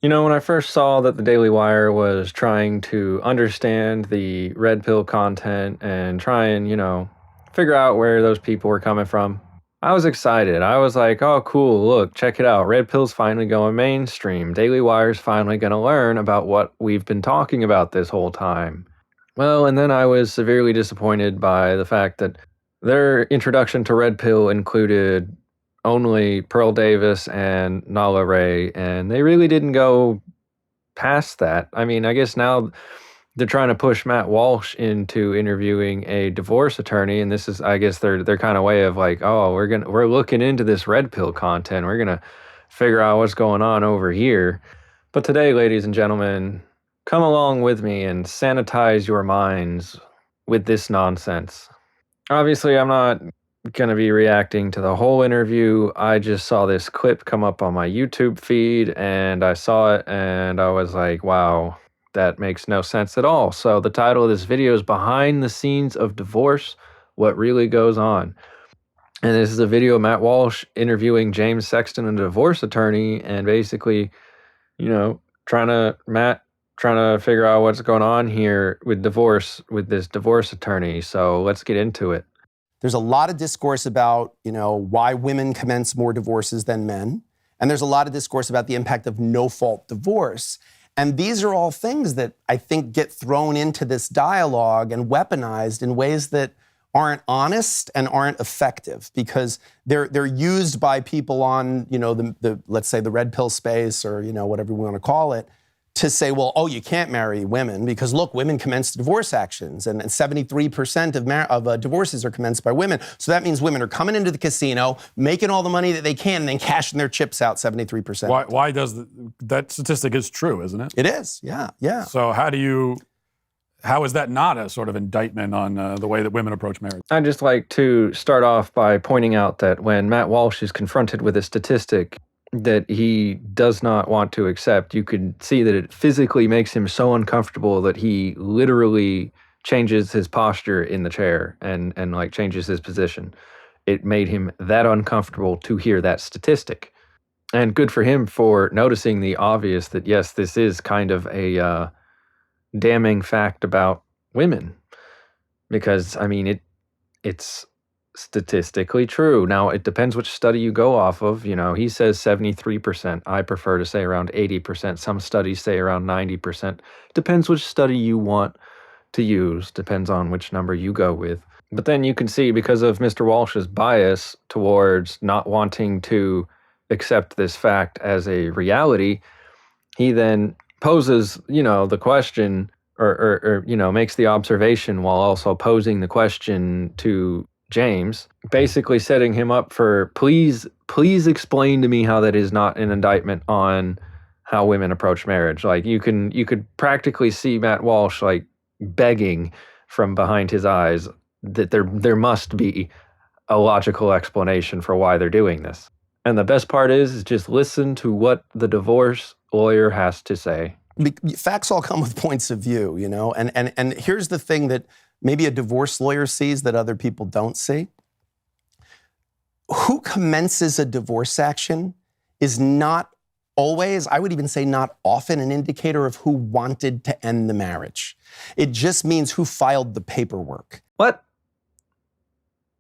You know, when I first saw that the Daily Wire was trying to understand the red pill content and try and, figure out where those people were coming from, I was excited. I was like, oh, cool, look, check it out. Red pill's finally going mainstream. Daily Wire's finally going to learn about what we've been talking about this whole time. Well, and then I was severely disappointed by the fact that their introduction to red pill included only Pearl Davis and Nala Ray, and they really didn't go past that. I mean, I guess now they're trying to push Matt Walsh into interviewing a divorce attorney, and this is, I guess, their kind of way of like, oh, we're looking into this red pill content. We're gonna figure out what's going on over here. But today, ladies and gentlemen, come along with me and sanitize your minds with this nonsense. Obviously, I'm not going to be reacting to the whole interview. I just saw this clip come up on my YouTube feed and I saw it and I was like, wow, that makes no sense at all. So the title of this video is Behind the Scenes of Divorce, What Really Goes On. And this is a video of Matt Walsh interviewing James Sexton, a divorce attorney, and basically, trying to figure out what's going on here with divorce with this divorce attorney. So let's get into it. There's a lot of discourse about, why women commence more divorces than men. And there's a lot of discourse about the impact of no-fault divorce. And these are all things that I think get thrown into this dialogue and weaponized in ways that aren't honest and aren't effective because they're used by people on, the let's say the red pill space or, whatever we want to call it, to say, well, oh, you can't marry women because, look, women commence divorce actions and 73% of divorces are commenced by women. So that means women are coming into the casino, making all the money that they can, and then cashing their chips out 73%. Why does that statistic is true, isn't it? It is, yeah. So how is that not a sort of indictment on the way that women approach marriage? I'd just like to start off by pointing out that when Matt Walsh is confronted with a statistic that he does not want to accept, you could see that it physically makes him so uncomfortable that he literally changes his posture in the chair and like changes his position. It made him that uncomfortable to hear that statistic. And good for him for noticing the obvious that, yes, this is kind of a damning fact about women. Because, I mean, it's statistically true. Now, it depends which study you go off of. He says 73%. I prefer to say around 80%. Some studies say around 90%. Depends which study you want to use. Depends on which number you go with. But then you can see, because of Mr. Walsh's bias towards not wanting to accept this fact as a reality, he then poses, the question or makes the observation while also posing the question to James, basically setting him up for, please explain to me how that is not an indictment on how women approach marriage. Like you could practically see Matt Walsh like begging from behind his eyes that there must be a logical explanation for why they're doing this. And the best part is just listen to what the divorce lawyer has to say. Facts all come with points of view, and here's the thing that maybe a divorce lawyer sees that other people don't see. Who commences a divorce action is not always, I would even say not often, an indicator of who wanted to end the marriage. It just means who filed the paperwork. What?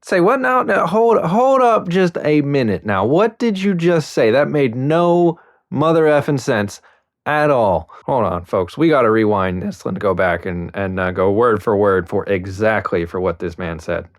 Say what now? No, hold up just a minute now. What did you just say? That made no mother effing sense at all. Hold on, folks. We got to rewind this and go back and go word for word for what this man said.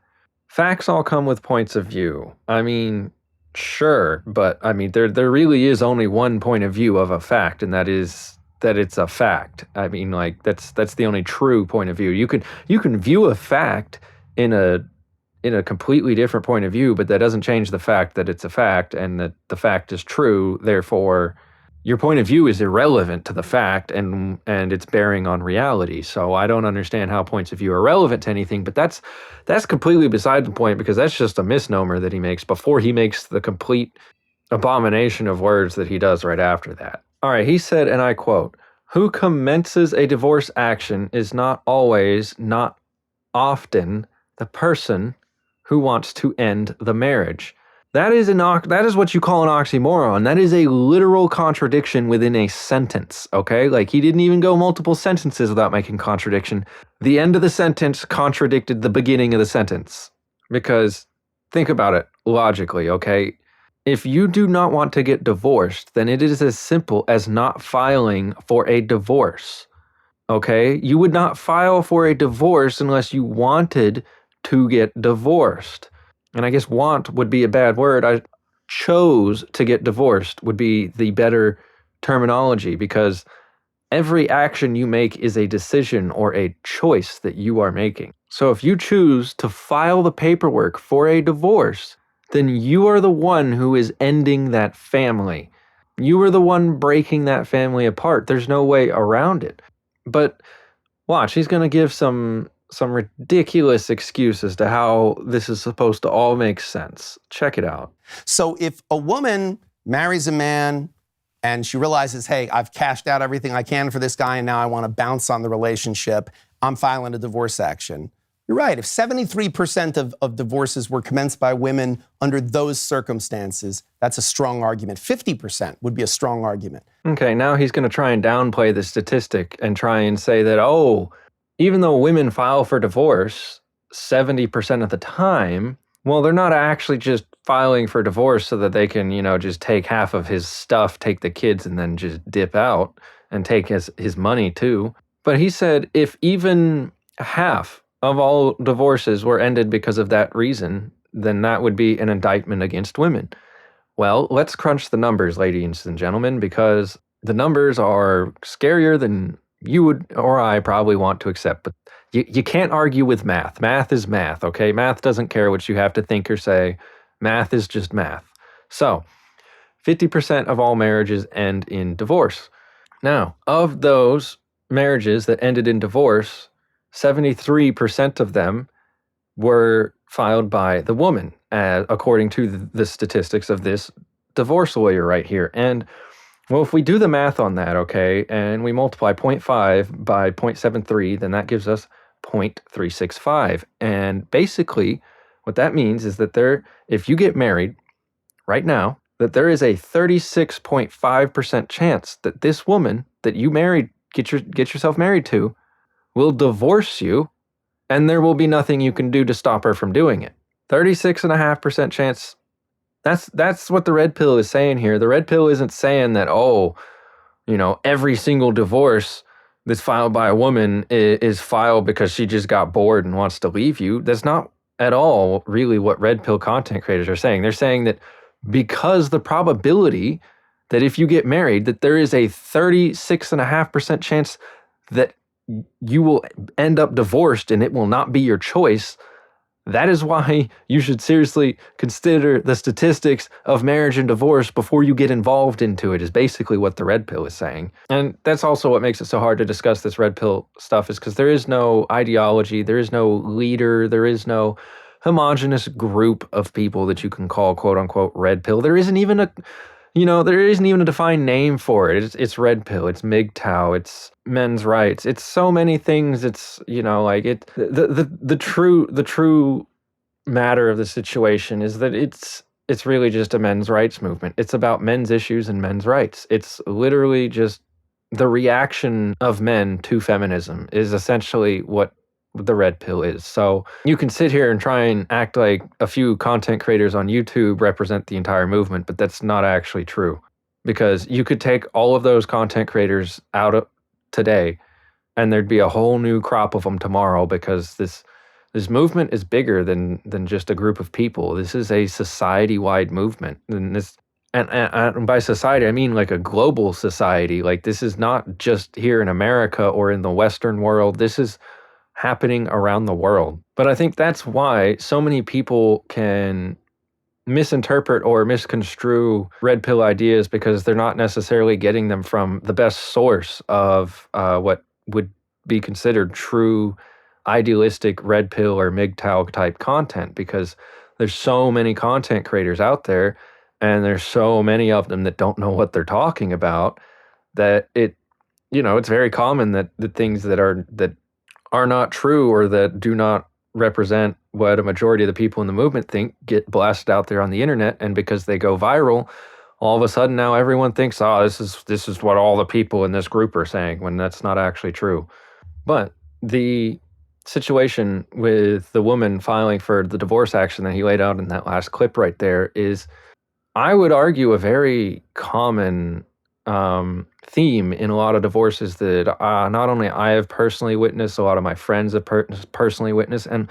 Facts all come with points of view. I mean, sure, but I mean, there really is only one point of view of a fact, and that is that it's a fact. I mean, like that's the only true point of view. You can view a fact in a completely different point of view, but that doesn't change the fact that it's a fact and that the fact is true. Therefore, your point of view is irrelevant to the fact and its bearing on reality. So I don't understand how points of view are relevant to anything, but that's completely beside the point because that's just a misnomer that he makes before he makes the complete abomination of words that he does right after that. All right, he said, and I quote, "Who commences a divorce action is not always, not often, the person who wants to end the marriage." That is what you call an oxymoron. That is a literal contradiction within a sentence, okay? Like, he didn't even go multiple sentences without making contradiction. The end of the sentence contradicted the beginning of the sentence. Because, think about it logically, okay? If you do not want to get divorced, then it is as simple as not filing for a divorce, okay? You would not file for a divorce unless you wanted to get divorced. And I guess want would be a bad word. I chose to get divorced would be the better terminology, because every action you make is a decision or a choice that you are making. So if you choose to file the paperwork for a divorce, then you are the one who is ending that family. You are the one breaking that family apart. There's no way around it. But watch, he's going to give some ridiculous excuse as to how this is supposed to all make sense. Check it out. So if a woman marries a man and she realizes, hey, I've cashed out everything I can for this guy and now I want to bounce on the relationship, I'm filing a divorce action. You're right. If 73% of divorces were commenced by women under those circumstances, that's a strong argument. 50% would be a strong argument. Okay, now he's going to try and downplay the statistic and try and say that, oh, even though women file for divorce 70% of the time, well, they're not actually just filing for divorce so that they can, just take half of his stuff, take the kids, and then just dip out and take his money too. But he said if even half of all divorces were ended because of that reason, then that would be an indictment against women. Well, let's crunch the numbers, ladies and gentlemen, because the numbers are scarier than you would or I probably want to accept. But you can't argue with math. Math is math, okay? Math doesn't care what you have to think or say. Math is just math. So, 50% of all marriages end in divorce. Now, of those marriages that ended in divorce, 73% of them were filed by the woman, according to the statistics of this divorce lawyer right here. And, well, if we do the math on that, okay, and we multiply 0.5 by 0.73, then that gives us 0.365. And basically, what that means is that if you get married right now, that there is a 36.5% chance that this woman that you married, get yourself married to, will divorce you, and there will be nothing you can do to stop her from doing it. 36.5% chance. That's what the red pill is saying here. The red pill isn't saying that, every single divorce that's filed by a woman is filed because she just got bored and wants to leave you. That's not at all really what red pill content creators are saying. They're saying that because the probability that if you get married, that there is a 36.5% chance that you will end up divorced and it will not be your choice. That is why you should seriously consider the statistics of marriage and divorce before you get involved into it, is basically what the red pill is saying. And that's also what makes it so hard to discuss this red pill stuff, is because there is no ideology, there is no leader, there is no homogenous group of people that you can call quote unquote red pill. There isn't even a defined name for it. It's red pill, it's MGTOW, it's men's rights, it's so many things. It's the true matter of the situation is that it's really just a men's rights movement. It's about men's issues and men's rights. It's literally just the reaction of men to feminism is essentially what the red pill is. So you can sit here and try and act like a few content creators on YouTube represent the entire movement, but that's not actually true, because you could take all of those content creators out of today and there'd be a whole new crop of them tomorrow, because this movement is bigger than just a group of people. This is a society-wide movement. And by society, I mean like a global society. Like, this is not just here in America or in the Western world. This is happening around the world. But I think that's why so many people can misinterpret or misconstrue red pill ideas, because they're not necessarily getting them from the best source of what would be considered true idealistic red pill or MGTOW type content, because there's so many content creators out there and there's so many of them that don't know what they're talking about, that it's very common that the things that are not true or that do not represent what a majority of the people in the movement think get blasted out there on the internet, and because they go viral, all of a sudden now everyone thinks, oh, this is what all the people in this group are saying, when that's not actually true. But the situation with the woman filing for the divorce action that he laid out in that last clip right there is, I would argue, a very common theme in a lot of divorces that not only I have personally witnessed, a lot of my friends have personally witnessed. And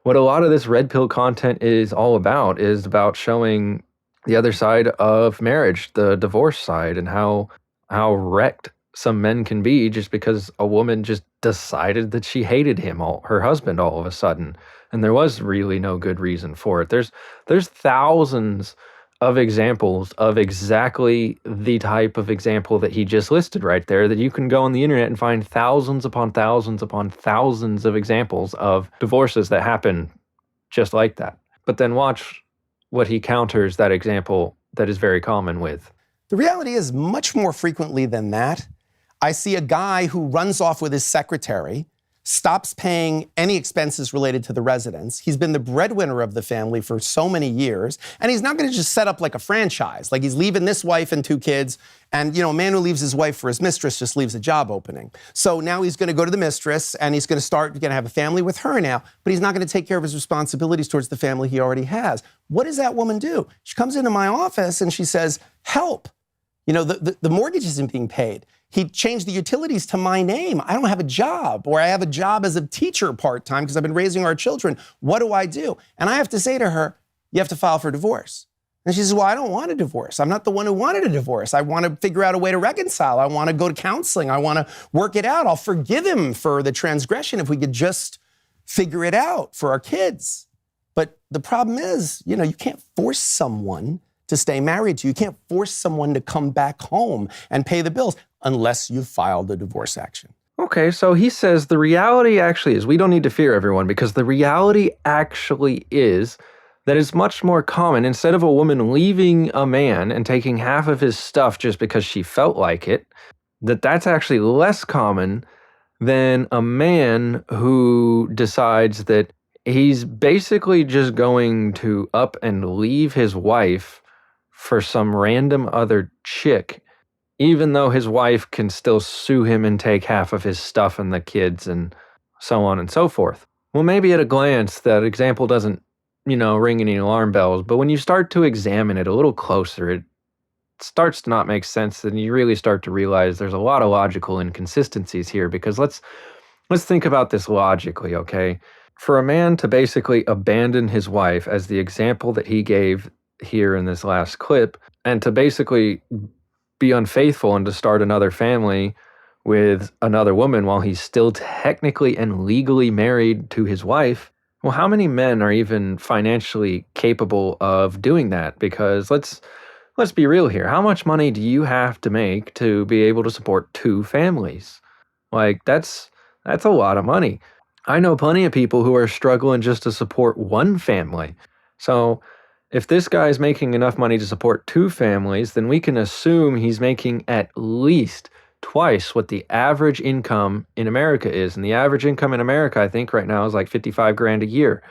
what a lot of this red pill content is all about is about showing the other side of marriage, the divorce side, and how wrecked some men can be just because a woman just decided that she hated her husband all of a sudden, and there was really no good reason for it. There's thousands of examples of exactly the type of example that he just listed right there, that you can go on the internet and find thousands upon thousands upon thousands of examples of divorces that happen just like that. But then watch what he counters that example that is very common with. The reality is, much more frequently than that, I see a guy who runs off with his secretary, stops paying any expenses related to the residence. He's been the breadwinner of the family for so many years, and he's not going to just set up like a franchise. Like, he's leaving this wife and 2 kids, and a man who leaves his wife for his mistress just leaves a job opening. So now he's going to go to the mistress, and he's going to have a family with her now, but he's not going to take care of his responsibilities towards the family he already has. What does that woman do? She comes into my office and she says, help. The mortgage isn't being paid. He changed the utilities to my name. I don't have a job, or I have a job as a teacher part-time because I've been raising our children. What do I do? And I have to say to her, you have to file for divorce. And she says, well, I don't want a divorce. I'm not the one who wanted a divorce. I want to figure out a way to reconcile. I want to go to counseling. I want to work it out. I'll forgive him for the transgression if we could just figure it out for our kids. But the problem is, you can't force someone to stay married to you. You can't force someone to come back home and pay the bills unless you've filed a divorce action. Okay, so he says the reality actually is, we don't need to fear everyone, because the reality actually is that it's much more common, instead of a woman leaving a man and taking half of his stuff just because she felt like it, that's actually less common than a man who decides that he's basically just going to up and leave his wife for some random other chick, even though his wife can still sue him and take half of his stuff and the kids and so on and so forth. Well, maybe at a glance, that example doesn't, ring any alarm bells, but when you start to examine it a little closer, it starts to not make sense, and you really start to realize there's a lot of logical inconsistencies here, because let's think about this logically, okay? For a man to basically abandon his wife, as the example that he gave here in this last clip, and to basically be unfaithful and to start another family with another woman while he's still technically and legally married to his wife, well, how many men are even financially capable of doing that? Because let's be real here. How much money do you have to make to be able to support 2 families? Like, that's a lot of money. I know plenty of people who are struggling just to support 1 family. So if this guy's making enough money to support 2 families, then we can assume he's making at least twice what the average income in America is. And the average income in America, I think right now, is like $55,000 a year.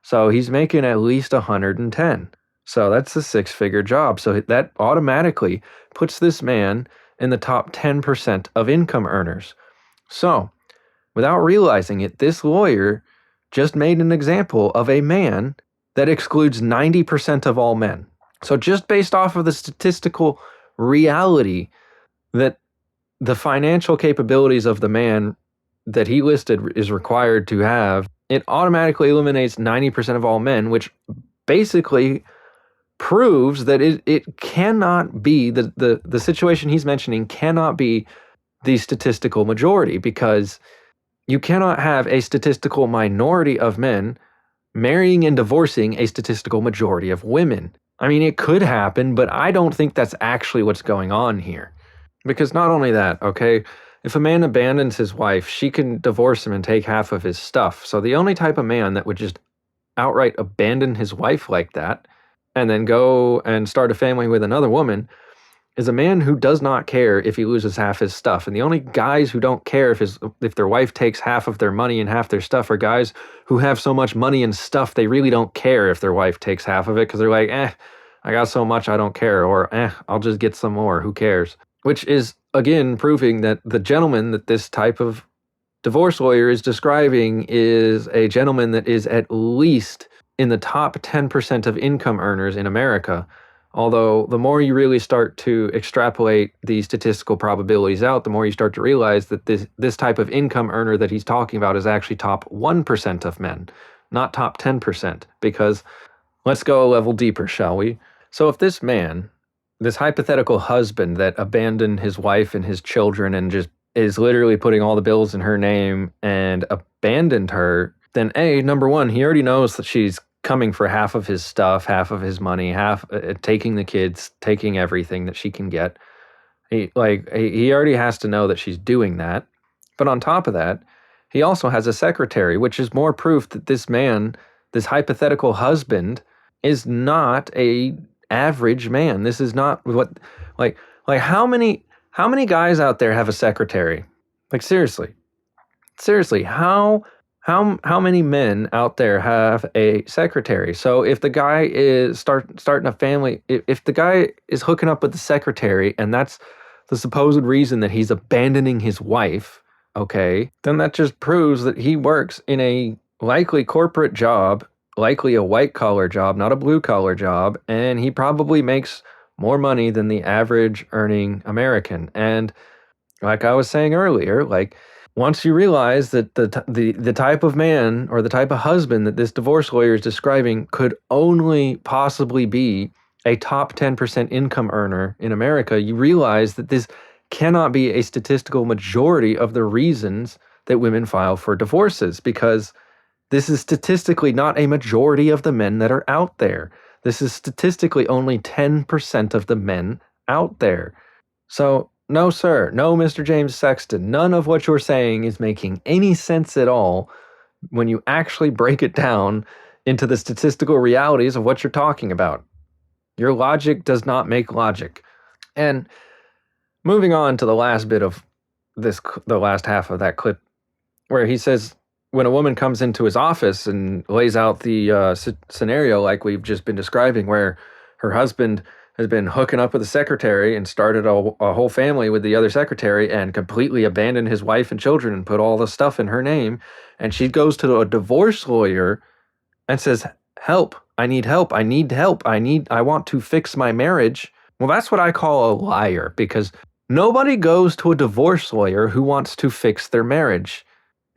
So he's making at least 110. So that's a 6-figure job. So that automatically puts this man in the top 10% of income earners. So without realizing it, this lawyer just made an example of a man that excludes 90% of all men. So just based off of the statistical reality that the financial capabilities of the man that he listed is required to have, it automatically eliminates 90% of all men, which basically proves that it cannot be, the situation he's mentioning cannot be the statistical majority, because you cannot have a statistical minority of men marrying and divorcing a statistical majority of women. I mean, it could happen, but I don't think that's actually what's going on here. Because not only that, okay, if a man abandons his wife, she can divorce him and take half of his stuff. So the only type of man that would just outright abandon his wife like that and then go and start a family with another woman is a man who does not care if he loses half his stuff. And the only guys who don't care if their wife takes half of their money and half their stuff are guys who have so much money and stuff they really don't care if their wife takes half of it, because they're like, I got so much I don't care, or I'll just get some more, who cares? Which is, again, proving that the gentleman that this type of divorce lawyer is describing is a gentleman that is at least in the top 10% of income earners in America. Although the more you really start to extrapolate the statistical probabilities out, the more you start to realize that this type of income earner that he's talking about is actually top 1% of men, not top 10%. Because let's go a level deeper, shall we? So if this man, this hypothetical husband that abandoned his wife and his children and just is literally putting all the bills in her name and abandoned her, then number one, he already knows that she's coming for half of his stuff, half of his money, half taking the kids, taking everything that she can get. He already has to know that she's doing that. But on top of that, he also has a secretary, which is more proof that this man, this hypothetical husband, is not a average man. This is not what how many guys out there have a secretary? Like seriously, how many men out there have a secretary? So if the guy is starting a family, if the guy is hooking up with the secretary and that's the supposed reason that he's abandoning his wife, okay, then that just proves that he works in a likely corporate job, likely a white-collar job, not a blue-collar job, and he probably makes more money than the average earning American. And like I was saying earlier, once you realize that the type of man or the type of husband that this divorce lawyer is describing could only possibly be a top 10% income earner in America, you realize that this cannot be a statistical majority of the reasons that women file for divorces, because this is statistically not a majority of the men that are out there. This is statistically only 10% of the men out there. So, no, sir. No, Mr. James Sexton. None of what you're saying is making any sense at all when you actually break it down into the statistical realities of what you're talking about. Your logic does not make logic. And moving on to the last bit of the last half of that clip, where he says when a woman comes into his office and lays out the scenario like we've just been describing, where her husband has been hooking up with a secretary and started a whole family with the other secretary and completely abandoned his wife and children and put all the stuff in her name. And she goes to a divorce lawyer and says, help, I need help, I want to fix my marriage. Well, that's what I call a liar, because nobody goes to a divorce lawyer who wants to fix their marriage.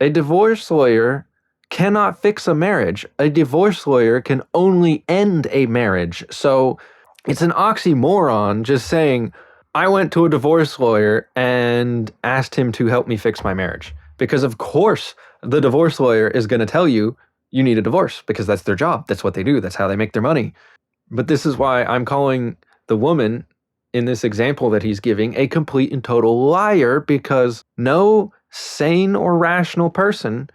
A divorce lawyer cannot fix a marriage. A divorce lawyer can only end a marriage. So it's an oxymoron just saying, I went to a divorce lawyer and asked him to help me fix my marriage. Because of course, the divorce lawyer is going to tell you, you need a divorce, because that's their job. That's what they do. That's how they make their money. But this is why I'm calling the woman in this example that he's giving a complete and total liar, because no sane or rational person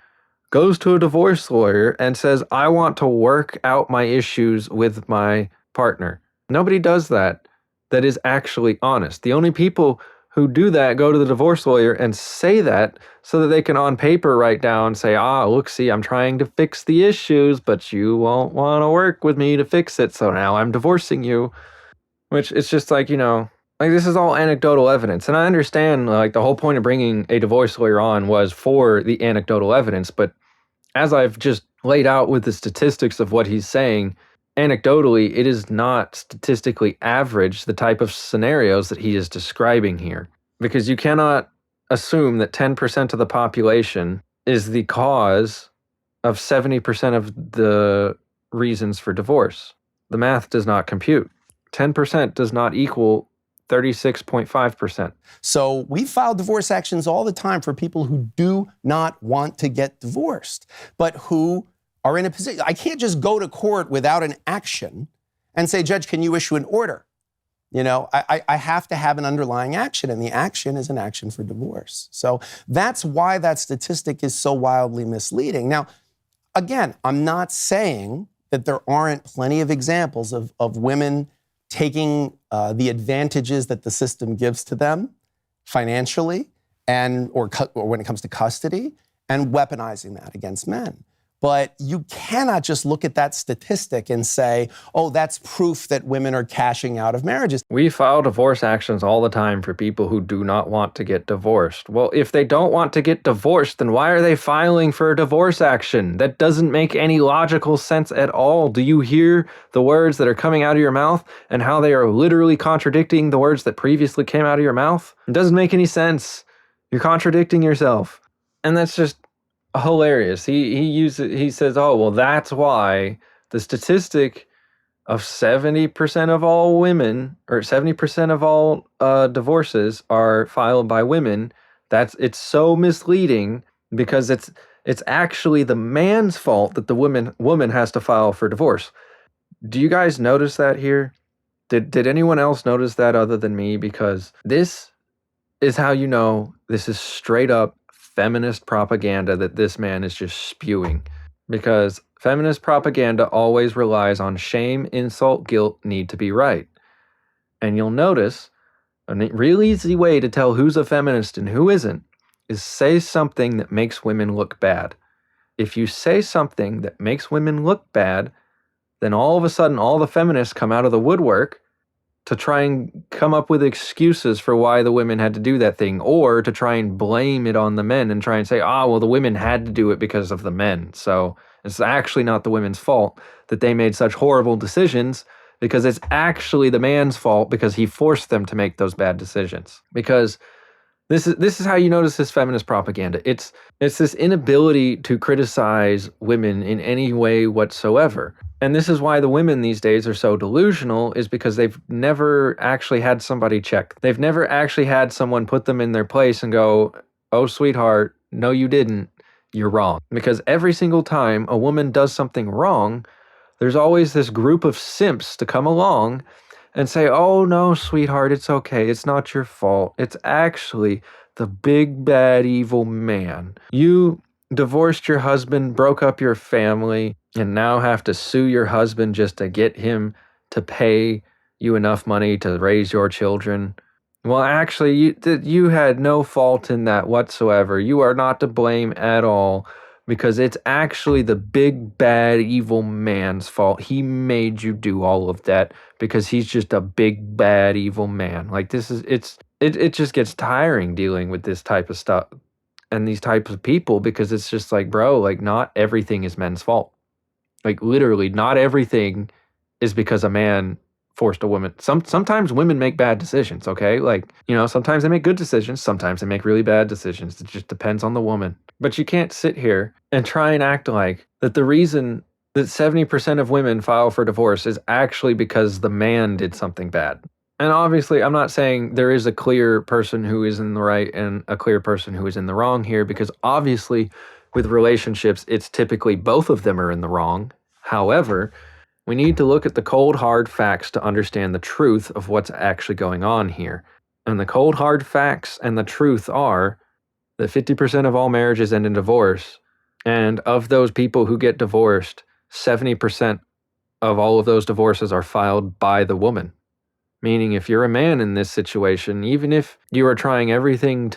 goes to a divorce lawyer and says, I want to work out my issues with my partner. Nobody does that is actually honest. The only people who do that go to the divorce lawyer and say that so that they can on paper write down, say, look, see, I'm trying to fix the issues, but you won't want to work with me to fix it, so now I'm divorcing you. Which it's just this is all anecdotal evidence. And I understand the whole point of bringing a divorce lawyer on was for the anecdotal evidence, but as I've just laid out with the statistics of what he's saying, anecdotally, it is not statistically average, the type of scenarios that he is describing here. Because you cannot assume that 10% of the population is the cause of 70% of the reasons for divorce. The math does not compute. 10% does not equal 36.5%. So we file divorce actions all the time for people who do not want to get divorced, but who are in a position. I can't just go to court without an action and say, Judge, can you issue an order? I have to have an underlying action, and the action is an action for divorce. So that's why that statistic is so wildly misleading. Now, again, I'm not saying that there aren't plenty of examples of women taking the advantages that the system gives to them financially or when it comes to custody and weaponizing that against men. But you cannot just look at that statistic and say, oh, that's proof that women are cashing out of marriages. We file divorce actions all the time for people who do not want to get divorced. Well, if they don't want to get divorced, then why are they filing for a divorce action? That doesn't make any logical sense at all. Do you hear the words that are coming out of your mouth and how they are literally contradicting the words that previously came out of your mouth? It doesn't make any sense. You're contradicting yourself. And that's just hilarious. He says, oh, well, that's why the statistic of 70% of all women, or 70% of all divorces are filed by women. It's so misleading because it's actually the man's fault that the woman has to file for divorce. Do you guys notice that here? Did anyone else notice that other than me? Because this is how you know this is straight up feminist propaganda that this man is just spewing. Because feminist propaganda always relies on shame, insult, guilt, need to be right. And you'll notice a real easy way to tell who's a feminist and who isn't is say something that makes women look bad. If you say something that makes women look bad, then all of a sudden all the feminists come out of the woodwork to try and come up with excuses for why the women had to do that thing, or to try and blame it on the men and try and say, well, the women had to do it because of the men. So it's actually not the women's fault that they made such horrible decisions, because it's actually the man's fault because he forced them to make those bad decisions. Because this is how you notice this feminist propaganda. It's this inability to criticize women in any way whatsoever. And this is why the women these days are so delusional, is because they've never actually had somebody check. They've never actually had someone put them in their place and go, oh, sweetheart, no, you didn't. You're wrong. Because every single time a woman does something wrong, there's always this group of simps to come along and say, oh, no, sweetheart, it's okay. It's not your fault. It's actually the big, bad, evil man. You divorced your husband, broke up your family, and now have to sue your husband just to get him to pay you enough money to raise your children. Well, actually, you had no fault in that whatsoever. You are not to blame at all, because it's actually the big, bad, evil man's fault. He made you do all of that because he's just a big, bad, evil man. Like, it just gets tiring dealing with this type of stuff and these types of people, because it's just like, bro, like, not everything is men's fault. Like, literally, not everything is because a man forced a woman. Sometimes women make bad decisions, okay? Like, sometimes they make good decisions, sometimes they make really bad decisions. It just depends on the woman. But you can't sit here and try and act like that the reason that 70% of women file for divorce is actually because the man did something bad. And obviously, I'm not saying there is a clear person who is in the right and a clear person who is in the wrong here, because obviously with relationships, it's typically both of them are in the wrong. However, we need to look at the cold, hard facts to understand the truth of what's actually going on here. And the cold, hard facts and the truth are that 50% of all marriages end in divorce. And of those people who get divorced, 70% of all of those divorces are filed by the woman. Meaning, if you're a man in this situation, even if you are trying everything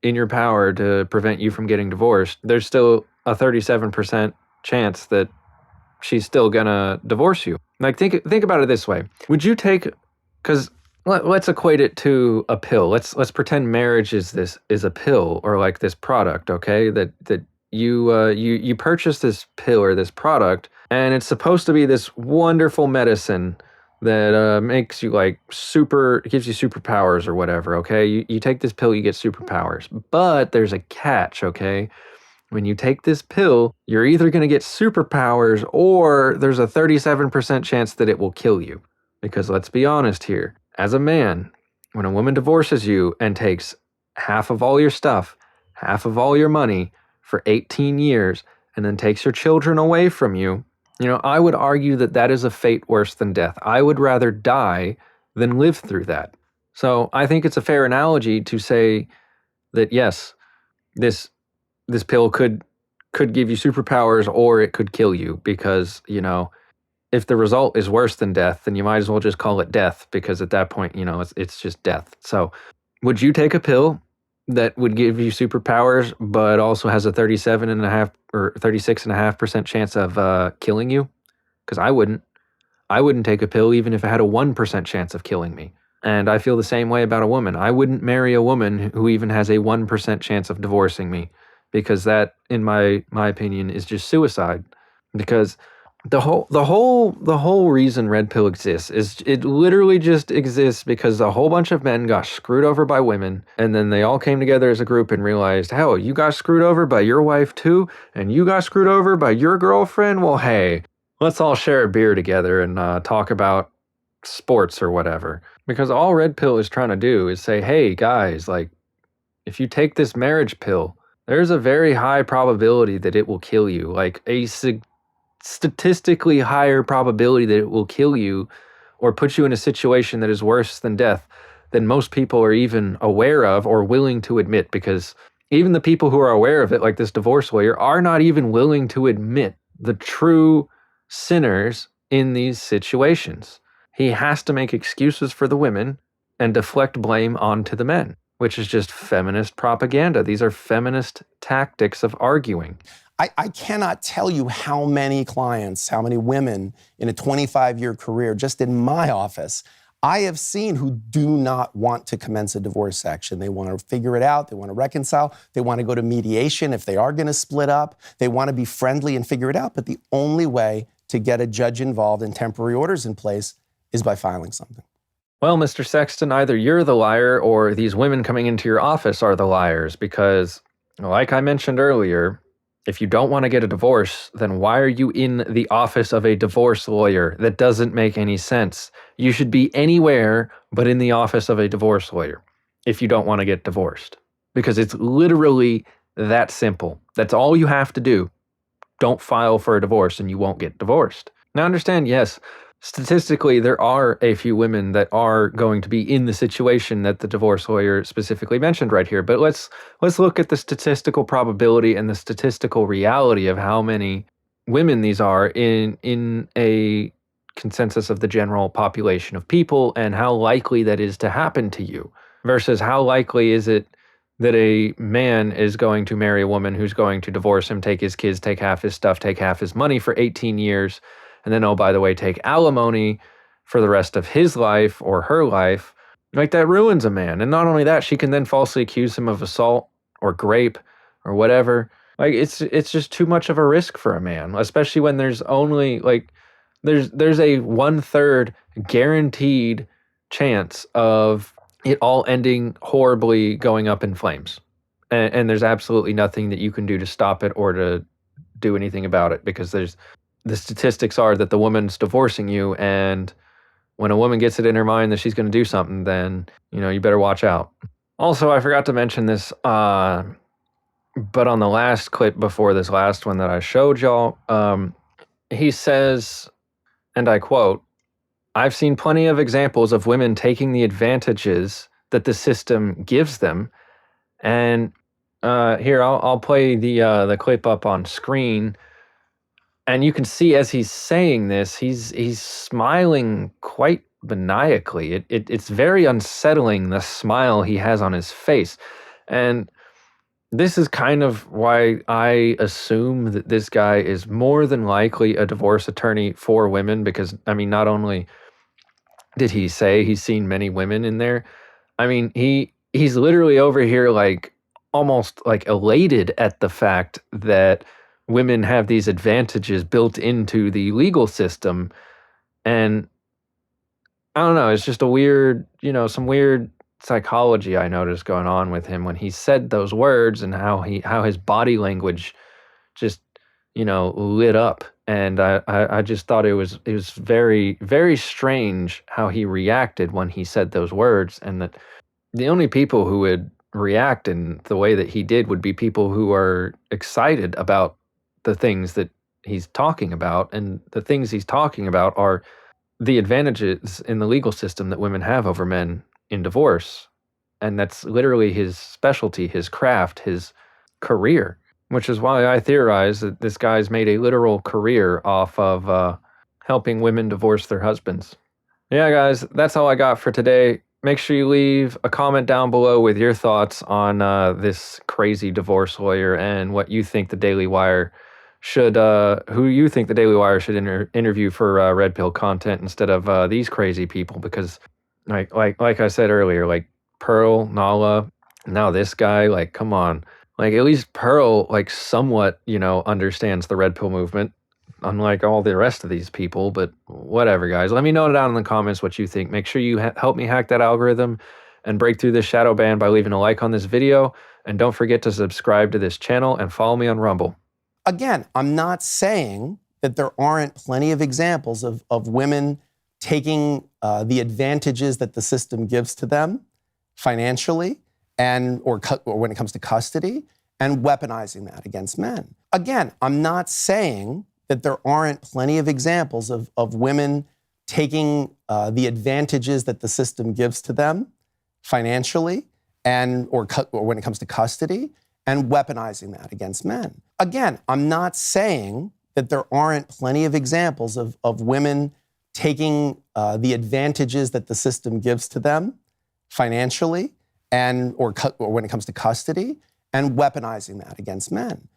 in your power to prevent you from getting divorced, there's still a 37% chance that she's still gonna divorce you. Like, think about it this way. Would you take, because let's equate it to a pill. Let's pretend marriage is a pill, or like this product, okay? That you purchase this pill or this product, and it's supposed to be this wonderful medicine that makes you like gives you superpowers or whatever, okay? You take this pill, you get superpowers. But there's a catch, okay? When you take this pill, you're either going to get superpowers, or there's a 37% chance that it will kill you. Because let's be honest here, as a man, when a woman divorces you and takes half of all your stuff, half of all your money for 18 years, and then takes your children away from you, I would argue that is a fate worse than death. I would rather die than live through that. So I think it's a fair analogy to say that, yes, this pill could give you superpowers, or it could kill you, because, if the result is worse than death, then you might as well just call it death, because at that point, it's just death. So would you take a pill that would give you superpowers, but also has a 37.5 or 36.5% chance of killing you? Because I wouldn't. I wouldn't take a pill even if it had a 1% chance of killing me. And I feel the same way about a woman. I wouldn't marry a woman who even has a 1% chance of divorcing me, because that, in my opinion, is just suicide. Because the whole reason red pill exists is it literally just exists because a whole bunch of men got screwed over by women, and then they all came together as a group and realized, hell, you got screwed over by your wife too, and you got screwed over by your girlfriend. Well, hey, let's all share a beer together and talk about sports or whatever. Because all red pill is trying to do is say, hey guys, like, if you take this marriage pill, there's a very high probability that it will kill you. Like a statistically higher probability that it will kill you or put you in a situation that is worse than death than most people are even aware of or willing to admit. Because even the people who are aware of it, like this divorce lawyer, are not even willing to admit the true sinners in these situations. He has to make excuses for the women and deflect blame onto the men, which is just feminist propaganda. These are feminist tactics of arguing. I cannot tell you how many clients, how many women in a 25-year career just in my office I have seen who do not want to commence a divorce action. They want to figure it out. They want to reconcile. They want to go to mediation if they are going to split up. They want to be friendly and figure it out. But the only way to get a judge involved and temporary orders in place is by filing something. Well, Mr. Sexton, either you're the liar or these women coming into your office are the liars, because, like I mentioned earlier, if you don't want to get a divorce, then why are you in the office of a divorce lawyer? That doesn't make any sense. You should be anywhere but in the office of a divorce lawyer if you don't want to get divorced, because it's literally that simple. That's all you have to do. Don't file for a divorce and you won't get divorced. Now, understand, yes, statistically, there are a few women that are going to be in the situation that the divorce lawyer specifically mentioned right here. But let's look at the statistical probability and the statistical reality of how many women these are in a consensus of the general population of people, and how likely that is to happen to you versus how likely is it that a man is going to marry a woman who's going to divorce him, take his kids, take half his stuff, take half his money for 18 years, and then, oh, by the way, take alimony for the rest of his life or her life. Like, that ruins a man. And not only that, she can then falsely accuse him of assault or grape or whatever. Like, it's just too much of a risk for a man, especially when there's only, like, there's a 1/3 guaranteed chance of it all ending horribly, going up in flames. And there's absolutely nothing that you can do to stop it or to do anything about it, because the statistics are that the woman's divorcing you, and when a woman gets it in her mind that she's going to do something, then, you better watch out. Also, I forgot to mention this, but on the last clip before this last one that I showed y'all, he says, and I quote, "I've seen plenty of examples of women taking the advantages that the system gives them." And here, I'll play the clip up on screen. And you can see as he's saying this, he's smiling quite maniacally. It's very unsettling, the smile he has on his face. And this is kind of why I assume that this guy is more than likely a divorce attorney for women, because, I mean, not only did he say he's seen many women in there, I mean, he's literally over here like almost like elated at the fact that women have these advantages built into the legal system. And I don't know, it's just a weird, some weird psychology I noticed going on with him when he said those words, and how his body language just, lit up. And I just thought it was very, very strange how he reacted when he said those words, and that the only people who would react in the way that he did would be people who are excited about the things that he's talking about. And the things he's talking about are the advantages in the legal system that women have over men in divorce. And that's literally his specialty, his craft, his career, which is why I theorize that this guy's made a literal career off of helping women divorce their husbands. Yeah, guys, that's all I got for today. Make sure you leave a comment down below with your thoughts on this crazy divorce lawyer and what you think the Daily Wire should, who you think the Daily Wire should interview for Red Pill content instead of these crazy people. Because, like I said earlier, like Pearl, Nala, now this guy, like, come on, like at least Pearl, like somewhat, understands the Red Pill movement, unlike all the rest of these people. But whatever, guys. Let me know down in the comments what you think. Make sure you help me hack that algorithm and break through this shadow ban by leaving a like on this video. And don't forget to subscribe to this channel and follow me on Rumble. Again, I'm not saying that there aren't plenty of examples of women taking the advantages that the system gives to them financially or when it comes to custody and weaponizing that against men. Again, I'm not saying that there aren't plenty of examples of women taking the advantages that the system gives to them financially or when it comes to custody and weaponizing that against men. Again, I'm not saying that there aren't plenty of examples of women taking the advantages that the system gives to them financially or when it comes to custody and weaponizing that against men.